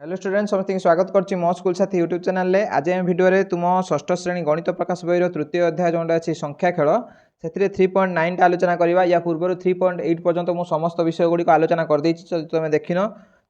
Hello student समस्त स्वागत करछि मो स्कूल साथी यूट्यूब चैनल रे। आज हम वीडियो रे तुम षष्ठ श्रेणी गणित प्रकाश बही तृतीय अध्याय जोटा अच्छी संख्या खेल से 3.9 टा आलोचना करवा या पूर्व 3.8 पर्यंत मु समस्त विषय गुड़िक आलोचना कर देछि। तुम देखिन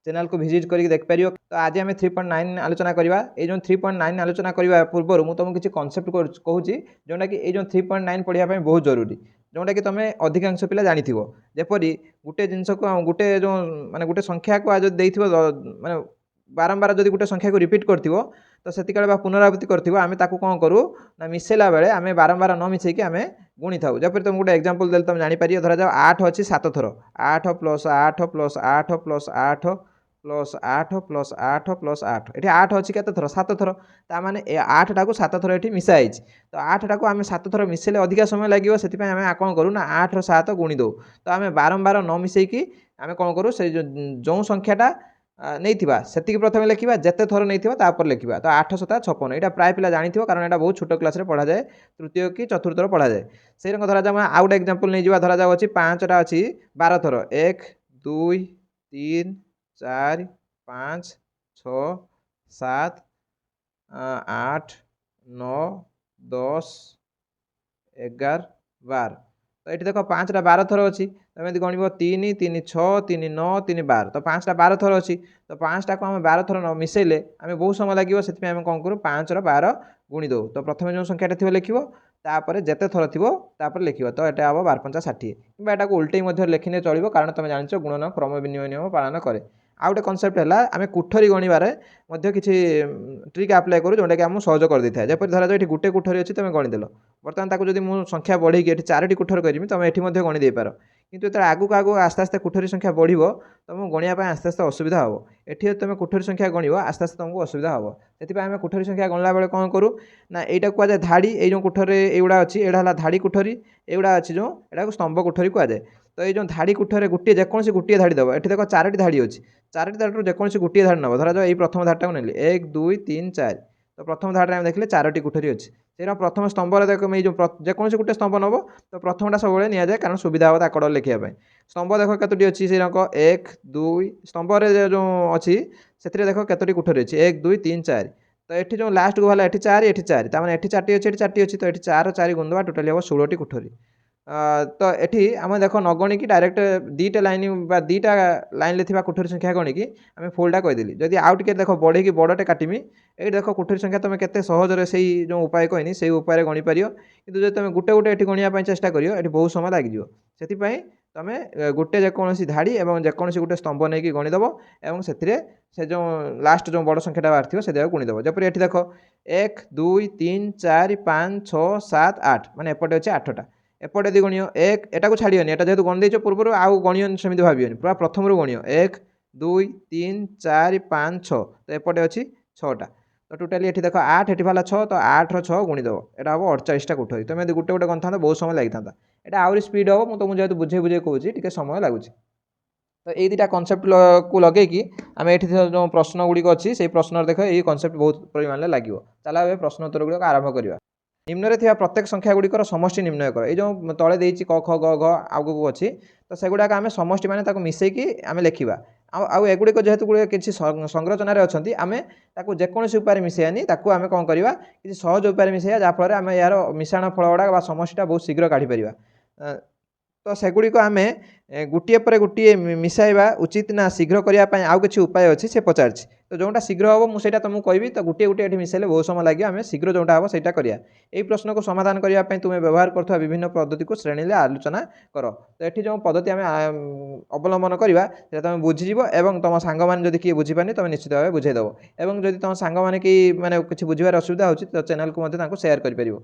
चैनल को विजिट करके देख पारियो। तो आज आम 3.9 आलोचना करवा। ये जो 3.9 आलोचना करवा पूर्व मुझे तुमको किसी कनसेप्ट कहूँ जोटा कि ये 3.9 पढ़ाई बहुत जरूरी, जोटा कि तुम अधिकांश पिला जानी जपरी गोटे जिनस को गोटे जो माने गोटे संख्या को आज माने बारंबार जब गोटे संख्या को रिपीट कर तो से पुनरावृत्ति करें कौन करूँ ना मिसेला बेले आम बारंबार न मिसेक आम गुणी था। जपर तुम गोटे एग्जांपल देते तुम जापर धरा जाओ 8 अच्छी 7 थर 8 + 8 + 8 + 8 + 8 + 8 + 8 ये 8 अच्छी के थर 7 थर ताने 8 टाक 7 थर ये मिसाई। तो 8 टाक आम 7 थर मिसेले अधिका समय लगे से आम कौन करूँ ना 8 + 7 गुणी दो। तो आम बारंबार न मिसेक आम कौन करूँ से जो संख्याटा नहीं से प्रथम लिखा जिते थर नहीं तापर लिखा। तो 8 × 7 = 56 यहाँ प्राय पिला जानी कारण यहाँ बहुत छोट क्लास पढ़ा जाए तृतीय कि चतुर्थ पढ़ा जाए। से रंग धरा जाए आउ गोटे एग्जांपल नहीं धरा जाओ अच्छी 5टा अच्छी 12 थर 1 2 3 4 5 6 7 8 9 10 11 12। तो ये देख 5टा 12 थर अच्छी तुम यदि गणव 3 3 6 3 9 3 12 तो 5टा 12 थर अच्छी। तो 5टा को आम 12 थर न मिसेले आम बहुत समय लगे से आम कौन करूँ 5 × 12 गुणी दो। तो प्रथम जो संख्याटा थी लिख तापर जिते थर थी लिख। तो यहाँ हम 12 × 5 = 60 कि यहाँ उल्टे लिखने चलो कारण तुम जान गुणन क्रम विनिमय नियम पालन करे। आउ गोटे कनसेप्ट है आम कोठरी गणवे किसी ट्रिक आप्लाय करूँ जोटा कि आमको सहज कर देता है। जपर धरा जाए गोटे कोठरी अच्छी तुम गणिदेल बर्तमान ताको जदि मु संख्या बढ़े ये 4टी कोठरी करी तुम ये गणी दे पार किंतु जो आगू आगू आस्ते आस्ते कोठरी संख्या बढ़ो तुमको गणिया आस्ते आस्ते असुविधा हम। ये तुम कोठरी संख्या गणव आस्ते आस्ते तुमको असुविधा हम। से आम कोठरी संख्या गणला बेले कौन करूँ ना यहाँ कहुए धाड़ी ये कोठरी युवा अच्छी यहाँ धाड़ी कोठरी युवा अच्छी जो यहाँ स्तंभ कोठरी कहुए। तो ये जो धाड़ी कोठरी गोटे जेकोसी गोटे धाड़ी दब ये देख 4टी धाड़ी अच्छी 4टी धाड़ी जेकोसी गोटे धाड़ी नब धरा जाओ ये प्रथम धाड़ी को नेली 1 2 3 4। तो प्रथम धाड़ी में देखिले 4टी कोठरी अच्छी से प्रथम स्तंभ देख जो जेकोसी गोटे स्तंभ नब तो प्रथमटा सब नि जाए कारण सुविधा हम आकड़ लिखापी। स्तंभ देख कतोटी अच्छी से 1 2 स्तंभ जो अच्छी से देख कतोटी कोठरी अच्छी 1 2 3 4। तो ये जो लास्ट को भाला ये 4 ये 4 तार ये 4टी अच्छी ये 4टी अच्छी। तो ये 4 4 गुण टोटाली हम 16टी कोठरी। तो ये आम देख न गणिकी डायरेक्ट 2टा लाइन बा 2टा लाइन में कोठरी संख्या गणिकी आम फोल्डा कहीदेली। जदि आउ टे देख बढ़े बड़टे काटमी ये देख कोठरी संख्या तुम केते सहजरे से जो उपाय कहनी से उपाय गणिपार कि तुम गोटे गोटे ये गणिया चेष्टा कर ये बहुत समय लगे से तुम गोटे जेकोसी धाड़ी और जेकोसी गोटे स्तंभ नहीं गणिदेव और से जो लास्ट जो बड़ संख्याटा बाहर से गुणिदेव। जपर ये देख 1 2 3 4 5 6 7 8 माने एपटे अच्छे 8टा एपटे यदि गणिय 1 एटा को छाड़ियोनी एटा जेहेतु गणिदेच पूर्व आउ गणियोनी सेमती भावियोनी पूरा प्रथम गणिय 1 2 3 4 5 6। तो एपटे अच्छी 6टा। तो टोटाली ये देख 8 ये भाला 6 तो 8 × 6 गुणिदेव यहाँ हम 48टा कोठरी। तुम यदि गोटे गोटे गण था बहुत समय लगी था यहाँ आहरी स्पीड हम तुमको जेहतु बुझे बुझे कहूँ टे समय लगुच। तो ये 2टा कनसेप्ट को लगे आम ये जो प्रश्न गुड़िक अच्छी से प्रश्न देख ये कनसेप्ट बहुत परिमाण लगे। चलो प्रश्न उत्तर गुड़िक आरंभ करवा। निम्न थी प्रत्येक संख्या गुड़िकर समष्टि निर्णय कर। ये जो तले देती क ख ग घ आगू अच्छी तो सेगुड़ाक आम समष्टि माने मिसेकी आम लिखा आउ एगुड़िक जेहेतु गुड़े किसी संरचन अच्छी आम जेकोसी उपाय मिसेयानी आम कौन करवा किसी सहज उपाय मिसेया जहाँफल आम यार मिश्रण फल गुड़ा समष्टिटा बहुत शीघ्र काढ़ी। तो सेगुड़िक आम गोटे पर गोटे मिसाइबा उचित ना शीघ्र करने आउ कि उपाय अच्छी से पचार। तो जोटा शीघ्र हम मुझे तुमको कहबी तो गोटे गोटे ये मिसाइले बहुत समय लगे आम शीघ्र जोटा हम से करा। यही प्रश्न को समाधान करने तुम्हें व्यवहार कर विभिन्न पद्धति को श्रेणी में आलोचना कर। तो ये जो पद्धति आम अवलंबन करवा तुम बुझीज और तुम सांग मैंने किए बुझीपारे तुम निश्चित भाव बुझेदेव और जब तुम सांग मैंने कि मैंने किसी बुझार असुविधा होती तो चैनल को शेयर कर।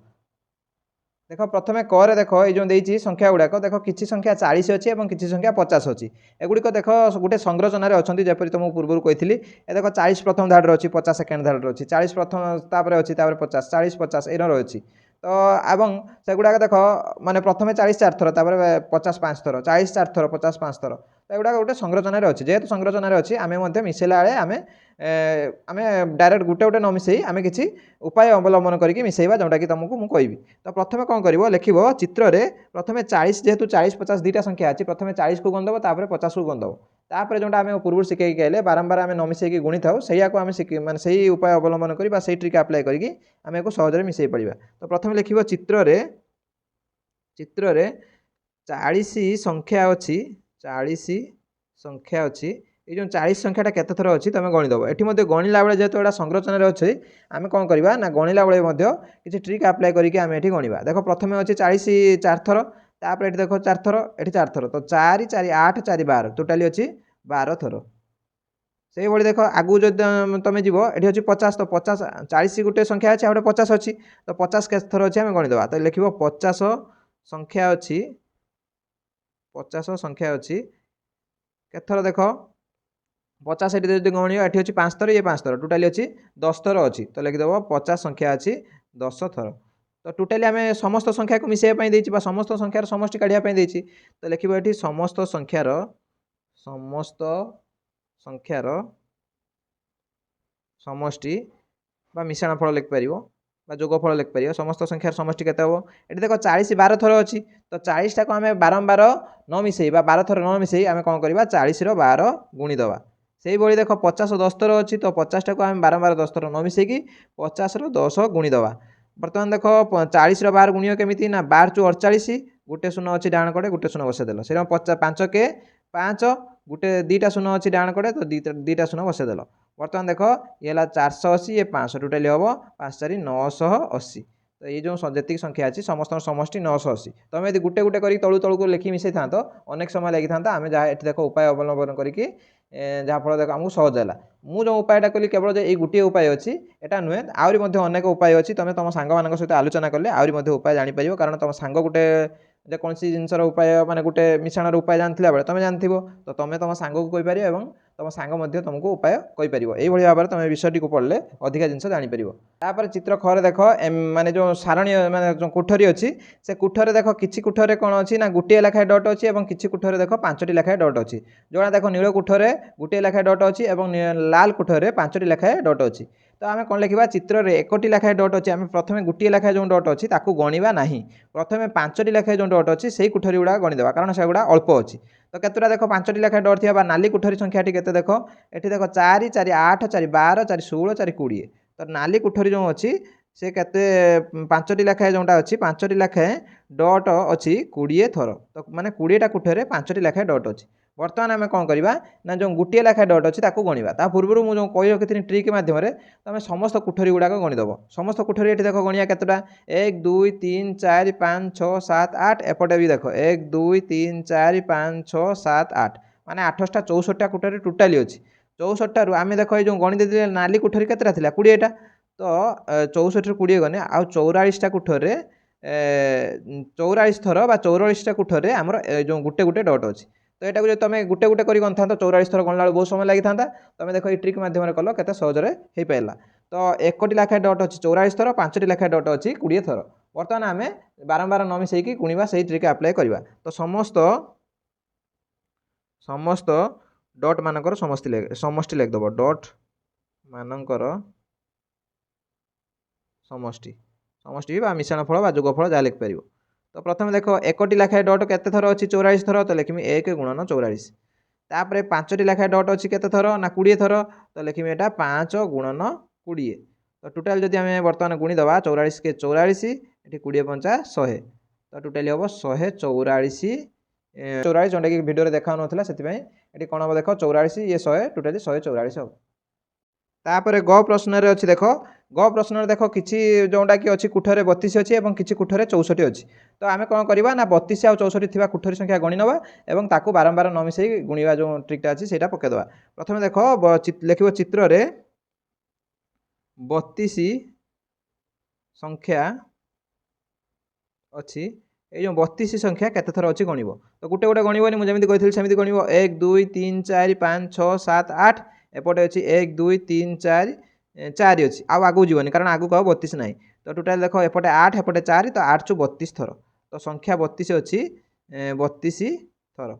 देख प्रथम क देख ये जो देती संख्या गुड़ाक देख किसी संख्या 40 अच्छी और किसी संख्या 50 अच्छी एगुड़िक देख गोटे संरचन अच्छा जपरी तुमको पूर्व कही ए देख 40 प्रथम धाड़ अच्छी 50 सेकेंड धाड़ अच्छी 40 प्रथम तापर अच्छी 50 40 50 एन अच्छी। तो एवं से गुड़ाक देख माने प्रथम 40 4 थर 50 5 थर 40 4 थर 50 5 थर तो गुड़ाक गोटे संरचन अच्छी जेहेतु संरचन अच्छी आम मिसेला बेले आम आम डायरेक्ट गोटे गोटे न मिसई आम किसी उपाय अवलंबन करके मिसेवा जोटा कि तुमको मुझे कहबी। तो प्रथम कौन कर लिख चित्र में प्रथम 40 जेहेतु 40 50 2टा संख्या अच्छी प्रथम 40 को गणदेव तापर 50 को गणदेव तापर जोटा आम पूर्व शिखे कहले बारंबार आम न मिसेक गुणी था सैया को आम माने सही उपाय अवलंबन करी सही ट्रिक अप्लाई करके आम एक सहजरे मिसई पड़ा। तो प्रथम लिखिब चित्र रे 40 संख्या अच्छी 40 संख्या अच्छी ये जो 40 संख्याटा केते थर अच्छी तुम गणिदेव ये गणिला बेले जेहेतु एटा संरचना अच्छे आम कौन करवा ना गणिला बेले किसी ट्रिक अप्लाई करके आम ये गणवा। देख प्रथम अच्छे 40 4 थर तापर ये देख 4 थर ये 4 थर तो 4 4 8 4 12 टोटाली अच्छी 12 थर। से भाई देख आगू जो तुम जीव ये अच्छी 50 तो 50 40 गोटे संख्या अच्छे गोटे 50 अच्छी तो 50 के थर अच्छे आम गणिदेवा। तो लिख 50 संख्या अच्छी 50 संख्या अच्छी केथर देख 50 ये गण ये अच्छी 5 थर ये 5 थर टोटाली अच्छी 10 थर अच्छी तो लिखिदेव 50 संख्या अच्छी 10 थर। तो टोटाली आम समस्त संख्या को मिसेवाई देती समस्त संख्यार समष्टि काढ़ापी तो लिख ये समस्त संख्यार समष्टि मिश्रण फल लिखिपर जोगफल लिखिपर समस्त संख्यार समष्टि केते हम ये देख 40 12 थर अच्छी तो 40 टाक आम बारंबार न मिसई 12 थर न मिसई आम कौन करवा 40 12 गुणीदवा। से भाई देख 50 10 थर अच्छी तो 50 टाक आम बारंबार 10 थर न मिसेकी 50 10 गुणीदवा। बर्तमान देख 40 12 गुणियो केमी ना 12 चु 48 गोटे शून्य अच्छी डाण कड़े गोटे शून्य बसईदेल से 5 के 5 गोटे 2टा शून्य अच्छी डाण कड़े तो 2टा शून्य बसईदेल। बर्तमान देख ये 480 ये 500 टोटाली हम 5 4 980 तो ये जो जी संख्या अच्छी समस्त समष्टि 980 तुम यदि गोटे गोटे कर तलू तलू को लिखी मिसई था तो अनेक समय लगी था आम जहाँ ये देख उपाय अवलंबन करके जहाँफल देख आमको सहज है। मुझे उपायटा कली केवल जो ये गोटे उपाय अच्छी एटा नुहे आहरी अनेक उपाय अच्छी तुम तुम सांग मान सहित आलोचना कले आहरी उपाय जापर कारण तुम सांग गोटे जेकोसी जिनसर उपाय माने गोटे मिश्रण उपाय जानला बेले तुम जानथ तो तुम तुम सांग को कहीपर और तुम सांग तुमको उपाय कहीपर यही भाव में तुम विषयटी को पढ़ले अधिका जिन जापर। तापर चित्र खरे देख माने जो सारणी माने जो कोठरी अच्छी से कोठरी देख किसी कोठरी कौन अच्छी ना गोटे लेखाएं डट अच्छी और किसी कोठरी देख 5टी लेखाएं डट अच्छी जोड़ा देख नील कोठरे गोटे लेखाएं डट अच्छी और लाल कोठरे 5टी लेखाएं डट अच्छी। तो आम कौन लिखा चित्र में 1टी लेखाएं डट अच्छी आम प्रथम गोटे लेखाएं जो डट अच्छी गणवा ना प्रथम 5टी लेखाएं जो डट अच्छी से कोठरी गुड़ा गणिदेवा कारण से गुड़ा अल्प अच्छी। तो केतटा देख 5टी लेखाएं डट थी नाली कोठरी संख्याटी केते देख ये देख 4 4 8 4 12 4 16 4 20 तो नाली कोठरी जो अच्छी से केते 5टी लेखाएं जोटा अच्छी 5टी लेखाएं डट अच्छी 20 थर तो माने 20टा कोठरी 5टी लेखाएं डट अच्छी। बर्तमान आम कौन करवा ना जो गोटे लेखाएं डट अच्छी गणवा ता पूर्व मुझे कही रखी ट्रिक मध्यम तुम समस्त कोठरी गुड़ाक गणिदेव समस्त कोठरी ये देख गणिया केतटा 1 2 3 4 5 6 7 8 एपटे भी देख 1 2 3 4 5 6 7 8 माने 8टा 64टा कोठरी टोटाली अच्छी 64 आम देख ये गणित नाली कोठरी केतटा था 20टा तो 64 20 गने आ 44टा कोठरी 44 थर 44टा कोठरी आमर जो गोटे गोटे डट अच्छी तो यहाँ जो तुम गोटे गोटे कर गणता 44 थर गणला बहुत समय लगी था तुम देख ये ट्रिक मध्यम कल के सहजरे हो पारा। तो 1टी लेखाएं डट अच्छी 44 थर 5टी लेखाएं डट अच्छी 20 थर बर्तमान आम बारंबार न मिसेक गुणवा से ट्रिक अप्लाई करवा। तो समस्त डट मानकर समष्टि लिखिदेव डट मानकर समष्टि समष्टि मिश्रण फल जोगफल जहाँ लिखिपर। तो प्रथम देख 1टी लेखाएं डट केते थर अच्छी 44 थर तो लिखमी 1 गुणन 44 तापर 5टी लेखाएं डट अच्छी केते थर ना 20 थर तो लिखमी एटा 5 गुणन 20 तो टोटाल जदि आम बर्तमान गुणीदेवा 44 के 44 ये 20 पंचा 100 तो टोटाली हम 144 44 जोटा कि भिडियो देखा नाला से कौन हम देख 44 ये 100 टोटाली 144 हम। तापर ग प्रश्न रे अच्छी देख ग प्रश्न देख किसी जोटा कि अच्छी कोठरी 32 अच्छी और किसी कोठरी 64 अच्छी तो आम कौन करवा ना 32 और 64 थी कोठरी संख्या गणी नवा और ताकू बारंबार न मिसई गुणवा जो ट्रिकटा अच्छी से पकईदे। प्रथम देख लिख चित्र रे 32 संख्या अच्छी ये जो 32 संख्या केते थर अच्छी गणव तो गोटे गोटे गणवनी मुझे कही सेमती गणव 1 2 3 4 5 6 7 8 एपटे अच्छी 1 2 3 4 4 अच्छी आगू जीवन कारण आगू कह 32 ना तो टोटाल देख एपटे 8 एपटे 4 तो 8 चु 32 थर तो संख्या 32 अच्छी 32 थर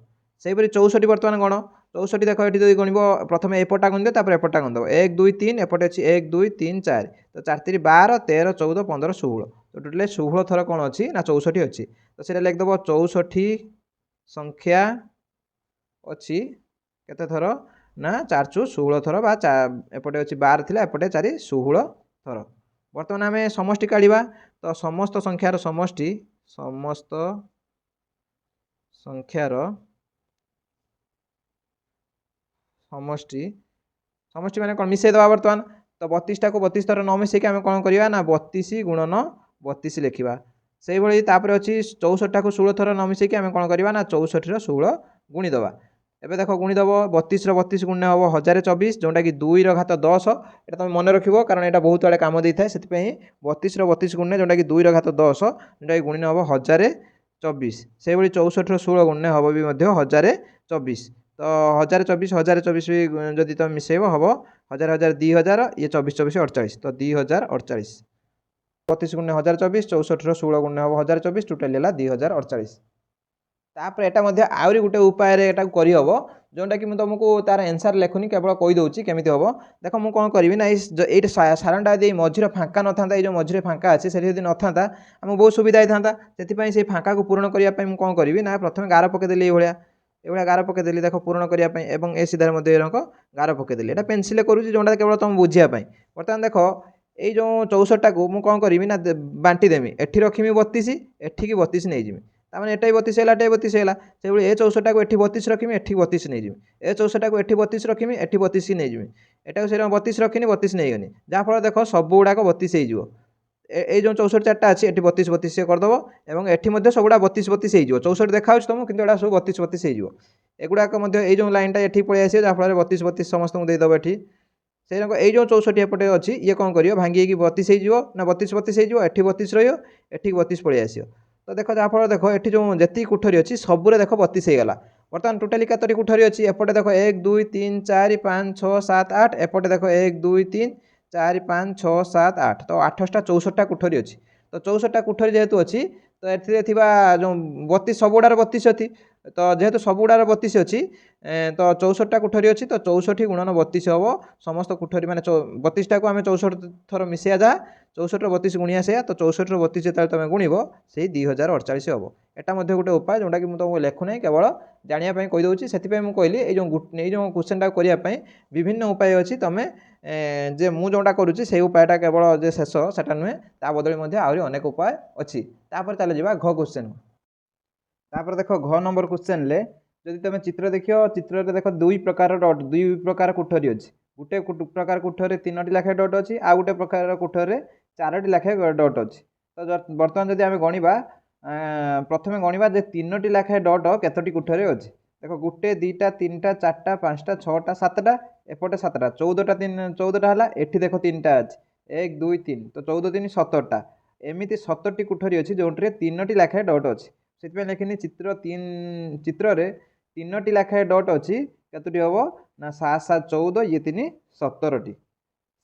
से 64 बर्तमान गण 64 देख ये गणव प्रथम एपटा गणिदेव तापर एपटा गणिदेव 1 2 3 एपटे अच्छी 1 2 3 4 तो 4 3 12 13 14 15 16 तो टोटाल 16 थर कौन अच्छी ना 64 अच्छी तो सीटा लिखिदेव 64 संख्या अच्छी केते थर ना 4 चु 16 थर बा एपटे अछि 12 थिला एपटे 4 16 थर। वर्तमान आम समष्टि काढ़ा तो समस्त संख्यार समष्टि समस्त संख्यार समष्टि समष्टि माने कौन मिसई दवा बर्तमान तो 32 टा को 32 थर न मिसई आम कौन करवा ना 32 गुणन 32 लिखा से भाई अच्छी 64 टा को 16 थर न मिसई आम कौन करवा ना 64 16 गुणीदवा एबे देख गुणीदब 32 32 गुणे हम 1024 जोटा कि 2 घात 10 ये तुम मन रख कारण यहाँ बहुत आड़े कम देता है से 32 32 गुणे जोटा कि 2 घात 10 जोटा कि गुणन हम 1024 से भाई 64 16 गुणे हम भी 1024 तो 1024 भी जदि तुम मिसेब हम 1000 2000 ये 24 24 48 तो 2048 32 गुणे 1024 64 16 गुणे हम 1024 टोटाल है 2048 तापर एटा आउरी गोटे उपाय करहब जोटा कि तुमको तार एनसार लिखुनी केवल कहीदे केमी हम देख मुझे कौन करी ना ये सारणटा यदि मझीरे फाँका न था ये मझीरे फाँका अच्छे से ना आम बहुत सुविधा होता है से फाँका को पूरण करने कौन करी ना प्रथम गार पकईदेली ये गार पकईदेली देख पूरण करने ए सीधार गार पकईदेली यहाँ पेनसिल करुँच जोटा केवल तुम बुझापी बर्तमान देख ये जो 64 को मुझे कौन करी ना बांटीदेमी एठी रखी 32 एठिकी 32 नहीं जी ताମାନେ ଏଟା 32 ହେଲା ଏଟା 32 ହେଲା ସେଭଳି ଏ 64 ଟାକୁ ଏଠି 32 ରଖିମି ଏଠି 32 ନେଇଯିବି ଏ 64 ଟାକୁ ଏଠି 32 ରଖିମି ଏଠି 32 ନେଇଯିବି ଏଟାକୁ ସେଟା 32 ରଖିନି 32 ନେଇଗନି ଯାହା ଫଳରେ ଦେଖ ସବୁ ଗୁଡ଼ାକ 32 ହେଇଯିବ এই যে 64 চারটা আছে এটি 32 32 সে করদেব এবং এটি মধ্যে সবুড়া 32 32 হয়ে 64 দেখা হচ্ছে তোমাকে কিন্তু এটা সব 32 32 হয়ে এগুড়াক মধ্যে এই যে লাইনটা এটি পড়ে আসে যাফলে 32 32 সমস্ত দেদেব এটি সেই রকম এই যে 64 এপটে অছি ইয়ে কম করিও ভাঙ্গি কি 32 হয়ে না 32 32 হয়ে এটি 32 রহিও এটি 32 পড়ে আসিও तो देख जहाँफल देख ये जो जी कोठरी अच्छी सबूरे देख 32 होगा बर्तमान टोटाली कतोटी कोठरी अच्छी एपटे देख 1 2 3 4 5 6 7 8 एपटे देख 1 2 3 4 5 6 7 8 तो 8टा 64टा कोठरी अच्छी तो 64टा कोठरी जेहेतु अच्छी तो ये जो 32 सबुड़ार 32 अच्छी तो जेहेतु सबुड़ार 32 अच्छी तो 64टा कोठरी अच्छी तो 64 गुणन 32 हम समस्त कोठरी माने 32 टा को आम 64 थर मिसेया जा 64 32 गुणिया से तो 64 32 जो तुम गुणब से 2048 हम एटा गोटे उपाय जोटा कि तुमको लिखुना केवल जानापी कहीदे से मुझे कहली ये क्वेश्चन करने विभिन्न उपाय अच्छी तुम जे मु जोटा करुच्ची से उपायटा केवल जे शेष सेटा नुहे ता बदले आहरी अनेक उपाय अच्छी तापर चल जा घ क्वेश्चन तापर देख घ नंबर क्वेश्चन ले जदि तुम चित्र देख चित्र देख दुई प्रकार कोठरी अच्छी गोटे प्रकार कोठरी 3टी लाखे डट अच्छी आ गोटे प्रकार कोठरी 4टी लाखे डट अच्छी तो बर्तमान जदि आम गणवा प्रथम गणवा जे 3टी लाखे डट केतोटी कोठरी अच्छी देख गोटे 2टा 3टा 4टा 5टा 6टा 7टा एपटे 7टा 14टा है एटी देख 3टा अच्छी 1 2 3 तो 14 3 17टा एमती 17टी कोठरी अच्छी जो 3टी लाखे डट अच्छी से लिखिनी चित्र 3टी लाखे डट अच्छी कतोटी हम ना 7 7 14 ये 3 17टी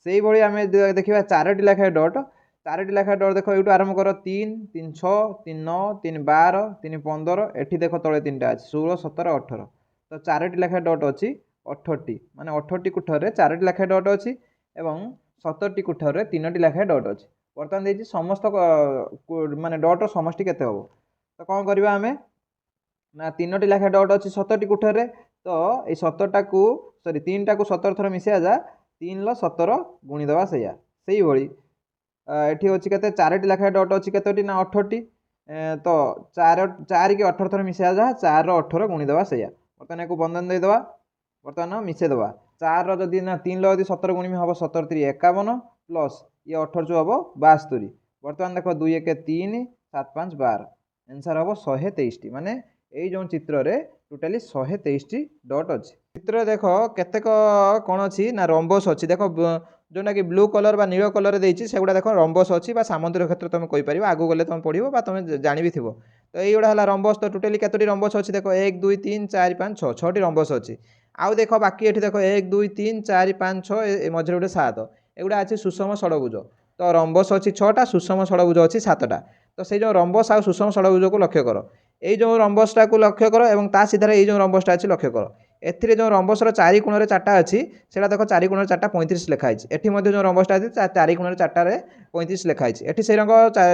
से भाई आम देखा 4टी लाखे डट 4टी लाखे डट देख ये आरंभ कर 3 3 6 3 9 3 12 3 15 एटी देख तले 3टा अच्छी 16 17 18 तो 4टी लाखे डट अच्छी 18टी माने 18टी कोठरी 4टी लाखे डट अच्छी एवं 17टी कोठरी 3टी लाखे डट अच्छी बर्तमान देखिए समस्त माने डटर समष्टि केते हम तो कौन करवा आम ना 3टी लाखे डट अच्छी 17टी कोठरी तो ये 17टा को सॉरी 3टा को 17 थर मिसेया जा 3 ल 17 गुणीदवा से भाई ये अच्छी के 4टी लाखे डट अच्छी केतोटी ना 18टी तो 4 की 18 थर मिसेया जा 4 18 गुणीदवा से बर्तमान को बंधन देदेवा बर्तमान मिसेदेवा 4 जदि ना 3 ल 17 गुणी हम 17 3 51 प्लस ये 18 जो हम 72 बर्तमान देख 2 1 3 7 5 12 आंसर हम 123टी माने यही जो चित्र रे टोटाली 123टी डट अच्छी चित्र देख केतेक कौन अच्छी ना रंबस अच्छी देख जोटा कि ब्लू कलर बा नील कलर देती से गुड़ा देख रंबस अच्छी सामुद्रिक क्षेत्र तुम कहीपर आगू गले तुम पढ़ो तुम जानी भी थो तो यहीगुड़ा है रंबस तो टोटाली केतोटी रंबस अच्छी देख 1 2 3 4 5 6 6टी रंबस अच्छी आउ देख बाकी ये देख 1 2 3 4 5 6 मझे गोटे 7 एगुड़ा अच्छी सुषम षड़भुज तो रंबस अच्छी 6टा सुषम षड़भुज अच्छी 7टा तो से जो रंबस आ सुषम षड़भुज को लक्ष्य कर এই যে রম্বসটা কু লক্ষ্য কর এবং তা সিধারে এই যে রম্বসটা আছে লক্ষ্য কর এথিরে যে রম্বসর 4 কোণরে 4টা আছে সেটা দেখো 4 কোণরে 4টা 35 লেখা আছে এটি মধ্যে যে রম্বসটা আছে 4 কোণরে 4টারে 35 লেখা আছে এটি সেই রঙ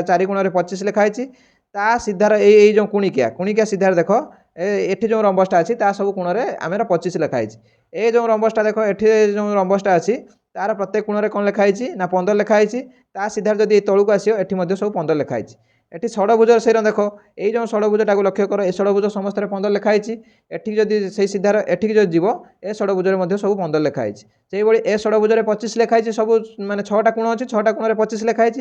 4 কোণরে 25 লেখা আছে তা সিধারে এই যে কুণিকা সিধারে দেখো एठी जो रंबसटा अच्छी सब कोण में आम 25 लिखाई। ए जो रंबसटा देख एठी जो रंबसटा अच्छी तार प्रत्येक कोण में कौन लिखाई ना 15 लिखाई। ता सीधा जब तौक आसो ये सब 15 लिखाई। एटी षड़भुज से देख ये जो षड़भुजा को लक्ष्य कर ए षड़भुज समस्त 15 लिखाई। एठी जदि से सीधार एठी जो जीव ए षड़भुज सब 15 लिखाई। से भाई ए षड़भुज 25 लिखाई सब माने 6टा कोण अच्छी 6टा कोण में 25 लिखाई।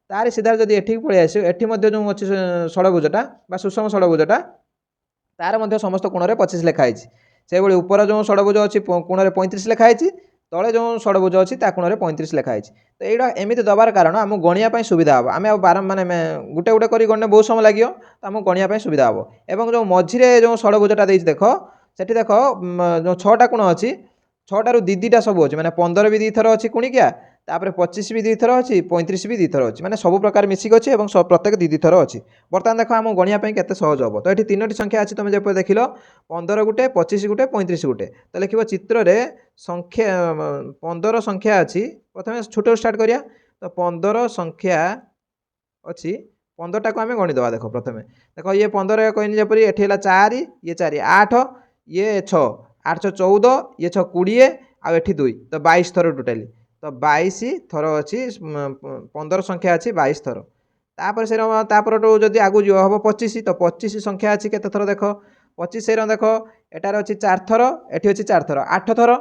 तार सीधार जब एठी पलि आस एठी जो अच्छी षड़भुजटा सुषम षड़भुजटा तार समस्त कोण में 25 लिखाई। से भाई ऊपर जो षड़भुज अच्छी कोण में 35 लिखाई। तले जो षड़भुज अच्छी कोण में 35 लिखाई। तो यहाँ एमती दबार कारण आम गणिया सुविधा हम आम बारम माने गोटे गोटे कर गणने बहुत समय लगे तो आम गणिया सुविधा हम। एवं जो मझीरे जो षड़भुजटा देख सेठी देख जो 6टा कोण अच्छी 6टारू दीटा सब अच्छे मैंने 15 भी 2 थर अच्छी कुणिकिया तापर 25 भी 2 थर अच्छी 35 भी 2 थर अच्छी मैंने सब प्रकार मिसिक अच्छी और प्रत्येक 2 थर अच्छी। बर्तमान देख आम गणिया के सहज हम। तो ये 3टी संख्या अच्छी तुम जब देख 15 गुटे 25 गुटे 35 गुटे तो लिख चित्र में संख्या 15 संख्या अच्छी। प्रथम छोट स्टार्ट करिया तो 15 संख्या अच्छी 15टा को आम गणिदे। देख प्रथम देख ये 15 कहनी जपरी ये 4 ये 4 8 ये 6 8 6 14 ये 6 20 आउ एठी 2 तो 22 थर टोटाली तो 22 थर अच्छी 15 संख्या अच्छी 22 थर। तापर से जदि आगु जो हम 25 तो 25 संख्या अच्छी केते थर देख 25 से देख एटार अच्छी 4 थर एठी अच्छी 4 थर 8 थर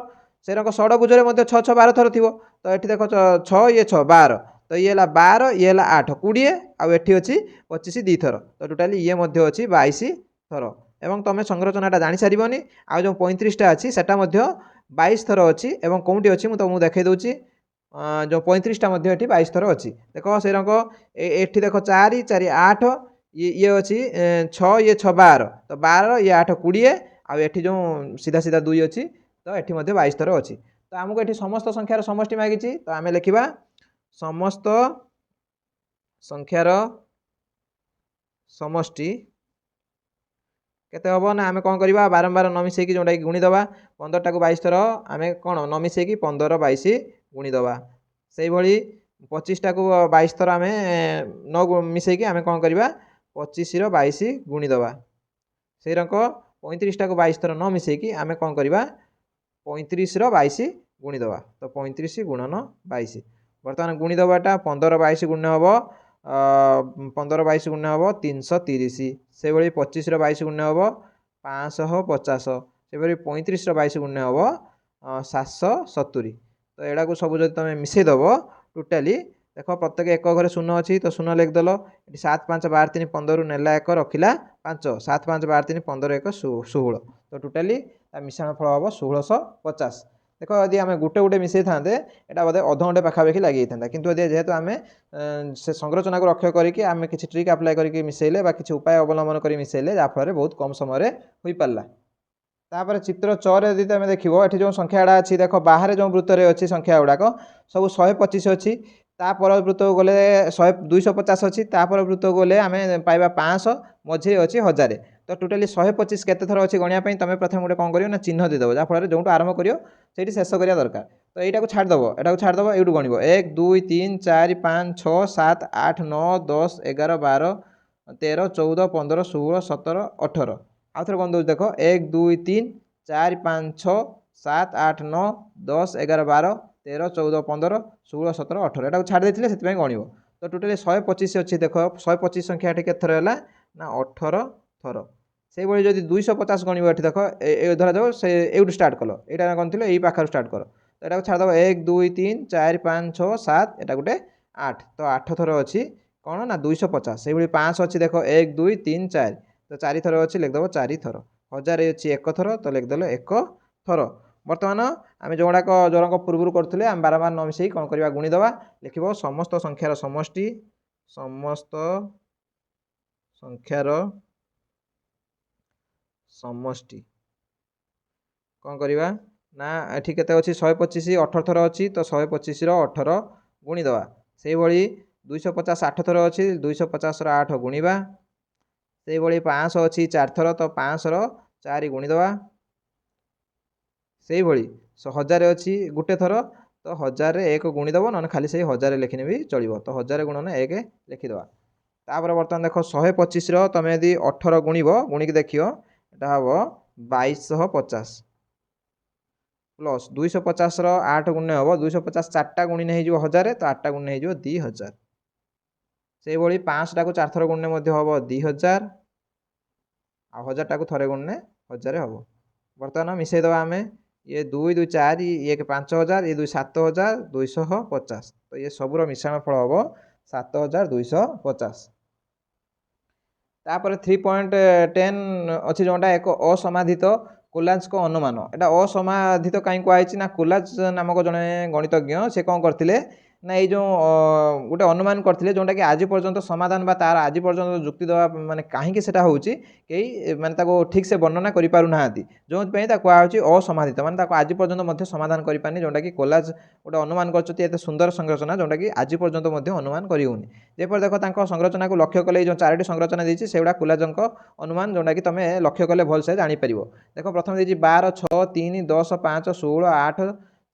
से षड़भुज 6 6 12 थर थी तो ये देख 6 ये 6 12 तो ये 12 ये 8 20 आउ एठी अच्छी 25 2 थर तो टोटाली ये अच्छी 22 थर। एवं तुम संरचनाटा जानी सारी आ जो 35टा अच्छी सेटा 22 थर अच्छी और कौटी अच्छी मुझे तुमको देखई दूची जो 35टा ये 22 थर अच्छी। देख से एठी देख 4 4 8 ये अच्छी 6 ये 6 12 तो 12 ये 8 20 आउ एठी जो सीधा सीधा 2 अच्छी तो ये 22 थर अच्छी। तो आमको ये समस्त संख्यार समष्टि मागिची तो आम लिखा समस्त संख्यार समष्टि केते हम ना आम कौन करवा बारंबार न मिसेक जोटा कि गुणीदे 15टा को 22 थर आम कौन न मिसेक 15 22 गुणीदे से भाई 25टा को 22 थर आम न मिसेक आम कौन करवा 25 22 गुणीदे से रंक 35टा को 22 थर न मिसेक आम कौन करवा 35 22 गुणीदे तो 35 गुणन 22 बर्तमान गुणीदेटा 15 22 गुण्य हम 15 22 गुण्य हम 330 से भाई 25 22 गुण्य हम 550 से भाई 35 22 गुण्य हम 770 तो यहाँ को सब जो तुम मिसेदेव टोटाली देख प्रत्येक एक घरे शून्य अच्छी तो शून्य लिखदेल ये 7 5 12 3 15 नेला 1 रखिला 5 7 5 12 3 15 1 16 तो टोटाली मिश्रण फल हम 1650। देख यदि आम गोटे गोटे मिसई था यहाँ बोधे अध घंटे पाखापाखि लगी था किंतु जेहेतु आम से संरचना को रक्षा करके आम किसी ट्रिक आप्लाय करके मिसेले किसी उपाय अवलंबन कर मिसेले जहाँफल बहुत कम समय हो पारा। तापर चित्र 6 यदि तुम देखो ये जो संख्याटा अच्छी देख बाहर जो वृत्त में अच्छी संख्या गुड़ाक सब 125 अच्छी तापर वृत्त को गले 250 अच्छी तापर वृत्त को गले आम पाइबा 500 मझे अच्छी 1000 तो टोटाली 125 केते थर अच्छी गणिया तुम प्रथम गोटे कौन करो ना चिन्ह देदेव जहाँफल जो आरंभ कर शेष करा दरकार तो यहाँ छाड़देव ये गणव 1 2 3 4 5 6 7 8 9 10 11 12 13 14 15 16 17 18 आउ थे कौन दूसरी देख 1 2 3 4 5 6 7 8 9 10 11 12 13 14 15 16 17 18 यहाँ छाड़ देते से गणव तो टोटाली 125 अच्छी देख 125 संख्या के थर है ना 18 थर से भाई जब 250 गणव ये देख धरा जाओ से ये स्टार्ट कल यहाँ कौन थी यही पाखर स्टार्ट कर तो यहाँ छाड़देव 1 2 3 4 5 6 7 यहाँ गोटे 8 तो 8 थर अच्छी कौन ना 250 से भाई 500 अच्छी देख 1 2 3 4 तो 4 थर अच्छी लिखदेव 4 थर 1000 अच्छी 1 थर तो लिखदेल 1 थर। बर्तमान आम जोड़ाक जोरक पूर्व करें आम बारंबार न मिसई कौन करवा गुणीदे लिख समस्त संख्यार समष्टि समस्त संख्यार समष्टि कौन करवा ना ये केते अच्छी 125 18 थर अच्छी तो 125 18 गुणीदे से भाई 250 8 थर अच्छी 250 8 गुणवा से भाई 500 अच्छी 4 थर तो 500 4 गुणीदे से भाई 1000 अच्छी गोटे थर तो 1000 1 गुणीदेव ना खाली से 1000 लिखने भी चलो तो 1000 गुणन 1 लिखिदे। तापर बर्तमान देख 125 तुम यदि 18 गुणव गुणिक देख এটা हम 2250 प्लस 250 8 गुणे हम 250 4टा गुणिने हो 1000 तो 8टा गुणिने हो 2000 से भाई 5टा को 4 थर गुणने हम 2000 आ 1000टा को थरे गुणने 1000 हम बर्तमान मिसईदे आम ये 2 2 4 ये 5000 ये 2 7000 250 तो ये सबूर मिश्रण फल हम 7250 तापर 3.10 अच्छी जोटा एक असमाधित कोलाज को अनुमान एटा असमाधित कहीं कहुई ना कोलाज नामक जड़े गणितज्ञ से कौन करते ना ये जो गोटे अनुमान करते जोटा कि आज पर्यंत समाधान बा तार आज पर्यंत जुक्ति दवा माने कहीं से कई माने ठीक से वर्णना कर पारना जो कहुच्छी असमाधित माने आज पर्यंत समाधान कर पारनी जोटा कि कोलाज गोटे अनुमान कर सुंदर संरचना जोटा कि आज पर्यंत अनुमान करनी जेपर देख संरचना को लक्ष्य कले जो 4टी संरचना देती से गुड़ा कोलाजक अनुमान जोटा कि तुम लक्ष्य कले भलसे जापर देख प्रथम देखिए 12 6 3 10 5 16 8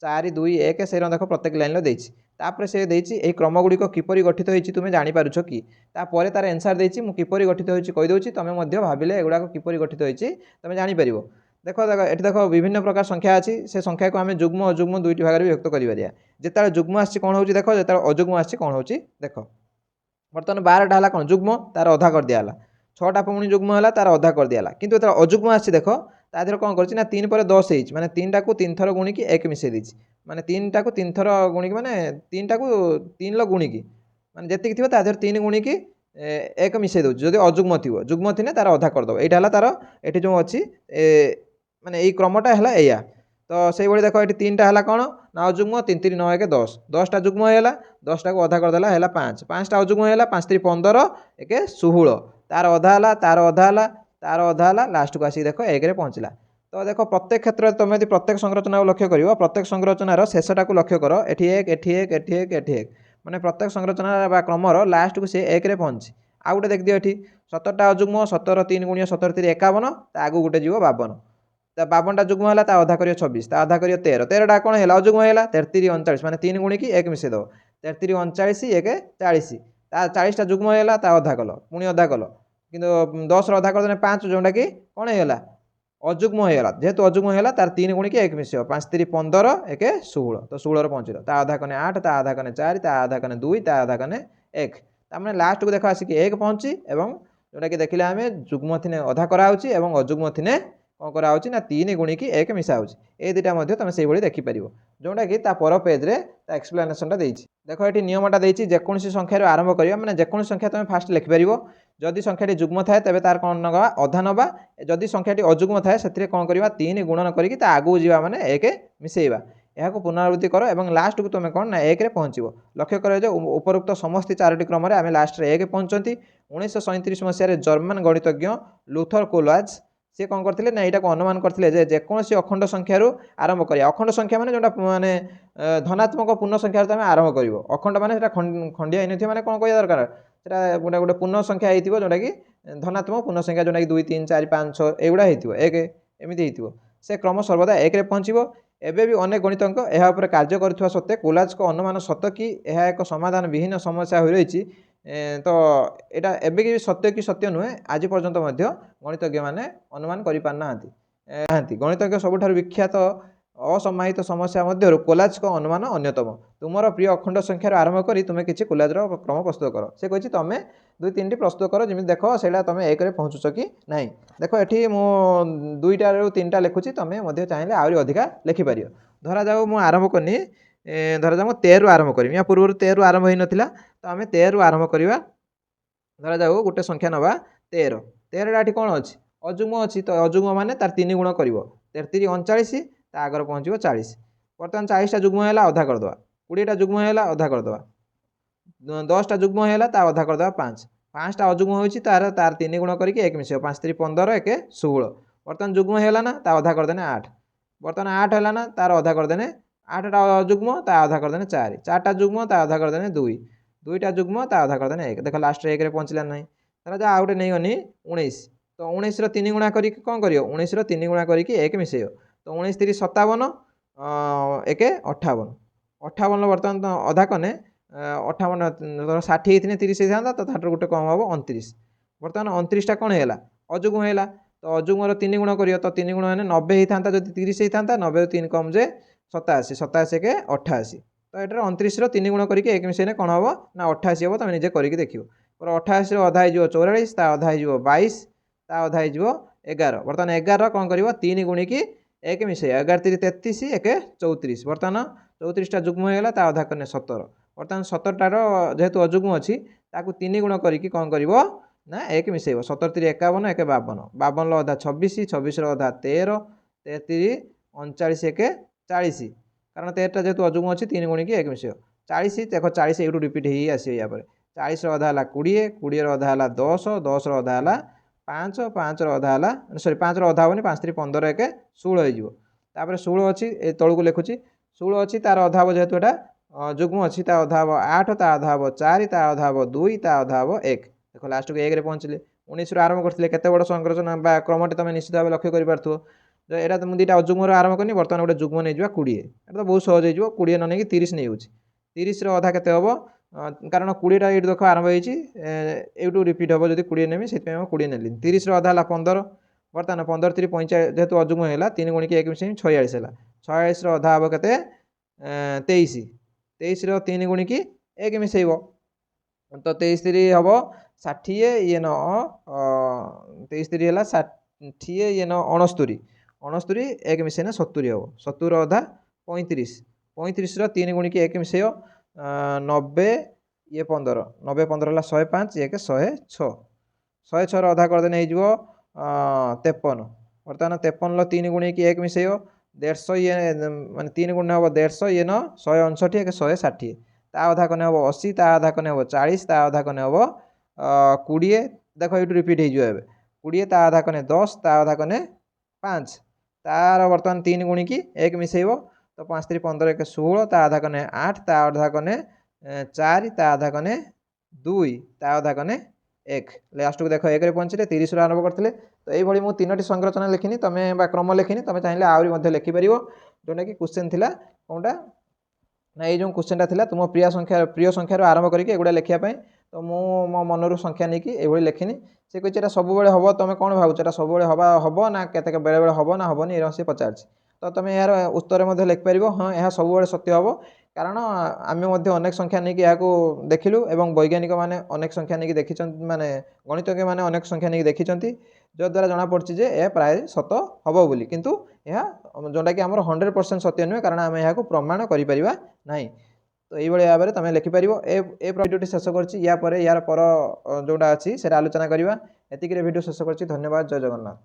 4 2 1 से देख प्रत्येक लाइन देती तापर से देती क्रमगुड़िक किपरि गठित होती तुम्हें जापर कि तापर तार एनसार देती मुझे किपरि गठित होदे तुम्हें भाविले एगुड़ाक किपरि गठित होती तुम्हें जापर देख देख ये देख विभिन्न प्रकार संख्या अच्छी से संख्या को आम जुग्म अजुग्म दुईटी भाग में व्यक्त कर जिते जुग्म आसी कौन हो देख जो अजुग्म आसी कौन हो देख बर्तमान 12टा है कौन जुग्म तार अधा कर दिया 6टा पुणी जुग्म है तार अधा कर दिया किंतु जो अजुग्म आसी देख तादेह कौन कर 3 पर 10 हो 3टा को 3 थर गुणिकी 1 मिसई देती माने 3टा को 3 थर गुणिकी माने 3टा को 3 गुणिकी माने जी थी तादेह 3 गुणिकी 1 मिसई दूँ जो अजुग्म थी जुग्म थी तार अधा करदेव यहाँ तार ये जो अच्छी माने यही क्रमटा है या तो से भाई देख ये 3टा है कौन ना अजुग्म 3 3 9 1 10 10टा जुग्म है 10टा को अधा करदेला है 5 5टा अजुग्म है 5 3 15 1 16 तार अधा है तार अधा है तार अधा है लास्ट को आसिक देख 1 पहुँचला तो देख प्रत्येक क्षेत्र में तुम यदि प्रत्येक संरचना को लक्ष्य कर प्रत्येक संरचनार शेषटा को लक्ष्य कर एटी एक एटी एक एटी एक एटी एक मैंने प्रत्येक संरचना क्रमर लास्ट को सी 1 पहुँची आउ गोटे देखिए ये 17टा अजुग्म 17 3 गुणिया 17 3 51 आगू गोटे जीव 52 52टा जुग्म है अधा कर 26 अधा कर 13 13टा कौन है अजुग्म है 33 39 माने 3 गुणिकी 1 मिसई दब 33 39 1 40 40टा जुग्म है अधा कल पुणी अधा कल कि 10 अधा करदे 5 जोटा कि कौन है अजुग्म होगा जेहेतु अजुग्म है तार 3 गुणिकी 1 मिस 5 3 15 1 16 तो 16 पहुँचल ता आधा कने 8 ता आधा कने 4 ता आधा कने 2 ता आधा कने 1 तार लास्ट को देख आसिक 1 पहुँची एवं जोटा कि देखिले आम जुग्म थिने अधा कराऊँच एवं अजुग्म थिने कौन कराऊँच ना 3 गुणिकी 1 मिसाऊँच ये दुटा तुम से देखिपर जोटा कि पर पेज्रे एक्सप्लेनेशनटा देती देख ये नियमटा देती जेकोसी संख्यार आरंभ करवा मैंने जेकोसी संख्या तुम फास्ट लिखिपर जदि संख्याटी जुग्म थाए तेज तार कौन नवा अधा नवा जदि संख्याटी अजुग्म थाए से कौन करवा 3 गुणन करके आगू जावा माने 1 मिसेଇବା यह पुनरावृत्ति कर और लास्ट को तुम कौन ना 1 पहुँचो लक्ष्य कर उपरोक्त समस्त 4टी क्रम आम लास्ट 1 पहुँचती 1937 मसीह जर्मान गणितज्ञ लुथर कोलाज सी कौन करते ना यहाँ अनुमान करते जेकोसी अखंड संख्यार आरंभ कर अखंड संख्या माने जोटा माने धनात्मक पूर्ण संख्यार तुम आरंभ कर अखंड माने खंडिया होती माने कौन कह दरकार से गोटे गोटे पूर्ण संख्या होती जोटा कि धनात्मक पूर्ण संख्या जोटा कि 2 3 4 5 6 एगुड़ा हो 1 एमती हो से क्रम सर्वदा 1 पहुँचो एवं भी अनेक गणितज्ञ यह कार्य करुवा सत्वे कोलाज को अनुमान सत कि यह एक समाधान विहीन समस्या हो रही तो यहाँ एवं सत्य कि सत्य नुहे आज पर्यंत गणितज्ञ मैंने अनुमान कर पारना गणितज्ञ सबुठ विख्यात असमाहित समस्या मध्य कोलाज को अनुमान अन्यतम तुमर प्रिय अखंड संख्यार आरंभ कर तुम्हें किसी कोलाजर क्रम प्रस्तुत कर से कही तुम 2 3टी प्रस्तुत कर जमी देख से तुम 1 पहुँचुच कि नहीं देख ये मुझे 2टा रू 3टा लिखुची तुम्हें चाहिए आहरी अधिका लिखिपर धरा जाऊ मुझे आरंभ करनी धरा जाऊ 13 आरंभ करी या पूर्व 13 आरंभ हो नाला तो आम 13 आरंभ करवा धरा जाऊ गोटे संख्या नवा 13 13टा कौन अच्छी अजुग्म अच्छी तो अजुग्म माने तार 3 गुण कर 33 39 आगर पहुँचो 40 बर्तमान 40टा जुग्म है अधा करदे 20टा जुग्म है अधा करदे 10टा जुग्म है अधा करदे 5 5टा अजुग्म होती तार 3 गुण करके 1 मिस 5 3 15 1 16 बर्तमान जुग्म है ना अधा करदे 8 बर्तमान 8 है ना तार अधा करदे 8टा अजुग्म अधा करदे 4 4टा जुग्म अधा करदे 2 2टा जुग्म अधा करदे 1 देख लास्ट 1 पहुँचला ना तार जा आउटे नहीं गनी 19 तो 19 3 गुणा करके कौन कर 19 3 गुणा करके 1 मिस तो 19 3 57 1 58 58 बर्तमान तो अधा कने 58 60 30 होता तो गोटे कम हम 29 बर्तमान 29टा कौन है अजुग्म है तो अजुग्मर 3 गुण कर तो 3 गुण मैंने 90 होता जब 30 होता 90 3 कम जे 87 87 के 88 तो ये 29 3 गुण करके एक मिसेने कौन हम ना 88 हम तुम निजे करके देख 88 अधा हो 44 अधा हो 22 अधा हो 11 बर्तमान 11 कौन कर 3 गुणिकी 1 मिसे 11 3 33 1 34 बर्तमान 34टा जुग्म होगा अधा कने 17 बर्तमान 17टार जेहेतु अजुग्म अच्छी 3 गुण करके कौन कर ना 1 मिसेब 17 3 51 1 52 52 अधा 26 26 अधा 13 33 39 1 40 कारण 13टा जेहेतु अजुग्म अच्छी 3 गुणिकी 1 मिसेब 40 देख 40 यूँ रिपीट हो आसे या 40 अधा है 20 20 अधा है 10 10 अधा है 5 5 अधा है सरी 5 अधा हेनी 5 3 15 1 16 होपर 16 अच्छी तौक लिखुची 16 अच्छी तार अधा हम जेहेतु यहाँ जुग्म अच्छी अधा हम 8 अधा हम 4 अधा हम 2 अधा हम 1 देख लास्ट को 1 पहुँचले 19 आरंभ करते केते बड़ संरचना क्रमटे तुम निश्चित भाव लक्ष्य कर यहाँ तो मुझे अजुग्म आरंभ करनी बर्तमान गोटे जुग्म नहीं जा 20 ये तो बहुत सहज हो 20 न नहीं 30 नहीं 30 अधा के हम कारण 20टा ये देख आरंभ होटू रिपीट हम जो 20 नेमी से 20 नेली 30 अधा है 15 बर्तमान 15 3 45 जेहेतु अजुग्म है 3 गुणिकी 1 मिसे 46 है 46 अधा हम के 23 23 3 गुणिकी 1 मिसेब तो 23 3 हम 60 ये न 23 3 है 60 ये न 69 69 1 मिसेने 70 हम 70 अधा 35 35 3 गुणिकी 1 मिसे 90 ये 15 90 15 है 105 1 106 106 अधा करदेने हो 53 बर्तमान 53 3 गुणिकी 1 मिसे 150 ये माने 3 गुण हम 150 ये न 159 1 160 ता अधा कने हम 80 ता अधा कने हम 40 ता अधा कने हम 20 देख ये रिपीट हो 20 ता अधा कने 10 ता अधा कने 5 तार बर्तमान 3 गुणिकी 1 मिसेब तो 5 3 15 1 16 ता आधा कने 8 ता आधा कने 4 ता आधा कने 2 ता आधा कने 1 लास्ट को देख 1 पहुँचले 30 आरंभ करते तो ये मुझे 3टी संरचना लिखिनी तुम्हें क्रम लिखिनी तुम चाहिए आहरी लिखिपर जोटा कि क्वेश्चन थिला कौनटा ना ये जो क्वेश्चनटा थिला तुम प्रिय संख्यार आरंभ करके एगुड़ा लिखापी तो मो मनरू संख्या नहीं कि लिखिनी से कहे सब हम तुम कौन भावुँ सब हम ना के बेले बेले हम ना हेनी ये सी पचार तो तुम यार उत्तर लिखिपर हाँ यह सब सत्य हम कारण आम अनेक संख्या नहीं कि देखिलु एवं वैज्ञानिक मैंने अनेक संख्या नहीं देखी माने गणितज्ञ मैंने अनेक संख्या नहीं देखी जो द्वारा जना पड़ी जे यह प्राय सत हम बोली किंतु यह जोटा कि आम 100% सत्य नुहे कारण आम यहाँ प्रमाण करें ना तो ये भाव में तुम लिखिपर ए भिडियो शेष कर यार पर जोटा अच्छी से आलोचना करवा एतिक भिडियो शेष कर धन्यवाद जय जगन्नाथ।